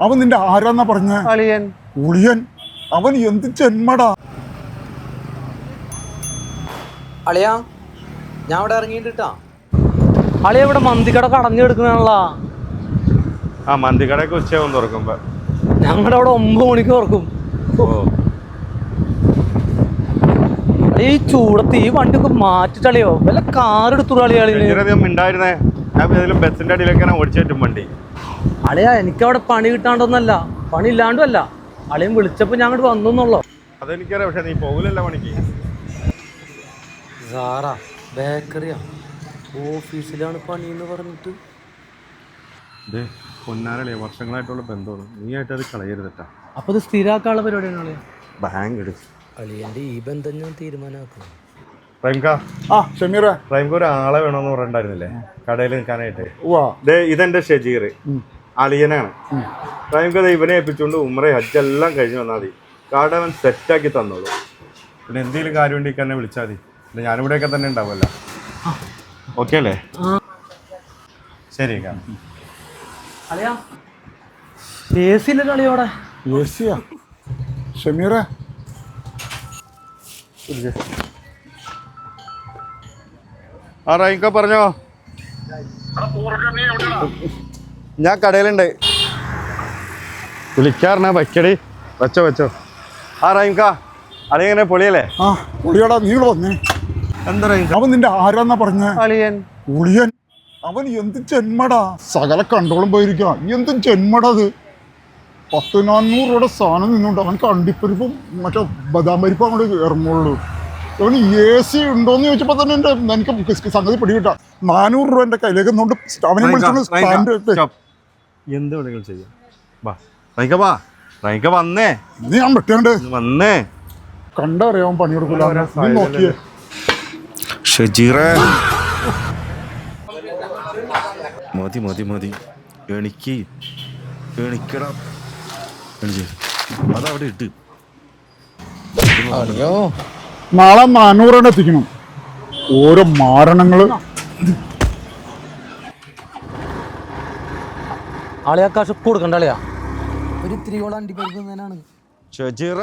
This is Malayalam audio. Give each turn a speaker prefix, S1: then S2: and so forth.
S1: അവൻ നിന്റെ ആരാന്നാ പറഞ്ഞ?
S2: അളിയൻ.
S1: ഉളിയൻ? അവൻ എന്ത് ജന്മടാ.
S3: അളിയാ ഞാൻ ഇവിടെ ഇറങ്ങിട്ടാ.
S2: അളിയ ഇവിടെ മന്തിക്കട കടഞ്ഞെടുക്കണല്ലോ.
S4: ആ മന്തിക്കടയൊക്കെ ഉച്ചയാവും തുറക്കുമ്പോ.
S2: ഞങ്ങളുടെ അവിടെ 9 മണിക്ക് തുറക്കും. ഈ ചൂടത്ത് ഈ വണ്ടിയൊക്കെ മാറ്റിട്ടളിയോ വല്ല കാർ എടുത്തു
S4: ഉണ്ടായിരുന്നേ. ഞാൻ ഏതെങ്കിലും ബസ്സിന്റെ അടിയിലൊക്കെ ഓടിച്ചേറ്റും വണ്ടി.
S2: അളിയാ എനിക്കവിടെ പണി കിട്ടാണ്ടൊന്നല്ല, പണി ഇല്ലാണ്ടും അല്ല. അളിയൻ വിളിച്ചപ്പോ ഞാൻ അങ്ങോട്ട് വന്നുള്ളോ.
S4: അതെനിക്കറിയാം, പക്ഷെ നീ പോകില്ലല്ലോ പണിക്ക്.
S2: സാറാ ബേക്കറിയാ, ഓഫീസിലാണ് പണി എന്ന് പറഞ്ഞിട്ട്.
S4: ഇത് പൊന്നാരളിയ വർഷങ്ങളായിട്ടുള്ള ബന്ധമാണ്, നീ ആയിട്ട് അത് കളയരുതട്ടാ.
S2: അപ്പൊ ഇത് സ്ഥിരാക്കാനുള്ള പരിപാടിയാണ് അളിയ.
S4: ബാങ്ക് എടു.
S2: അളിയന്റെ ഈ ബന്ധം ഞാൻ തീരുമാനമാക്കണം.
S4: റൈംക ഒരാളെ വേണമെന്ന് പറഞ്ഞിട്ടുണ്ടായിരുന്നില്ലേ കടയിൽ നിൽക്കാനായിട്ട്? ഇതെന്റെ ഷജീർ, അളിയനാണ്. റൈംക ഇവനെ ഏൽപ്പിച്ചുകൊണ്ട് ഉമ്ര ഹജ്ജ് എല്ലാം കഴിഞ്ഞ് വന്നാൽ മതി, കട അവൻ സെറ്റാക്കി തന്നോളൂ. പിന്നെ എന്തെങ്കിലും കാര്യം ഉണ്ടെങ്കിൽ എന്നെ വിളിച്ചാൽ മതി. പിന്നെ ഞാനിവിടെയൊക്കെ തന്നെ ഉണ്ടാവുമല്ലോ. ഓക്കെ അല്ലേ? ശരി.
S1: ഷമീറ
S4: ആ റൈംക പറഞ്ഞോ. ഞാൻ കടയിലുണ്ട്. വിളിക്കാറിനാ വയ്ക്കടി. വെച്ചോ. ആ റൈംക അളിയങ്ങനെ പൊളിയല്ലേ?
S1: ആ പൊളിയാടാ, നീ വന്നേ.
S4: എന്താ റൈംക?
S1: അവൻ നിന്റെ ആരാന്നാ പറഞ്ഞ?
S2: അളിയൻ.
S1: ഉളിയൻ? അവൻ എന്ത് ജന്മടാ. സകല കണ്ടോളം പോയിരിക്കുക. എന്ത് ജന്മടാ അത്. 1000-400 രൂപയുടെ സാധനം നിന്നുണ്ട്. അവൻ കണ്ടിപ്പരിപ്പും മറ്റേ ബദാം പരിപ്പും അങ്ങോട്ട് ഇറങ്ങുള്ളൂ. അവന് AC ഉണ്ടോന്ന് ചോദിച്ചപ്പോ തന്നെ എനിക്ക് സംഗതി പിടികിട്ടാ. 400 രൂപ എന്റെ കയ്യിലേക്ക് എന്തുകൊണ്ട് അവനെ
S4: എന്ത് വേണമെങ്കിലും ചെയ്യാം. വന്നേ.
S1: നീ ഞാൻ വെട്ടേണ്ടേ
S4: വന്നേ.
S1: കണ്ടറിയാൻ പണിയെടുക്കൂല. നീ നോക്കിയേ
S4: ഷജീറേ. മതി എണിക്കടാ. അതവിടെ ഇട്ട്
S1: നാളെ 400 എത്തിക്കണം. ഓരോ മാരണങ്ങള്.
S2: ആളിയാ കാശ് കൊടുക്കണ്ട അളിയാ. ഒരു 3 അണ്ടി പരിപ്പ്
S4: ഷജീറ.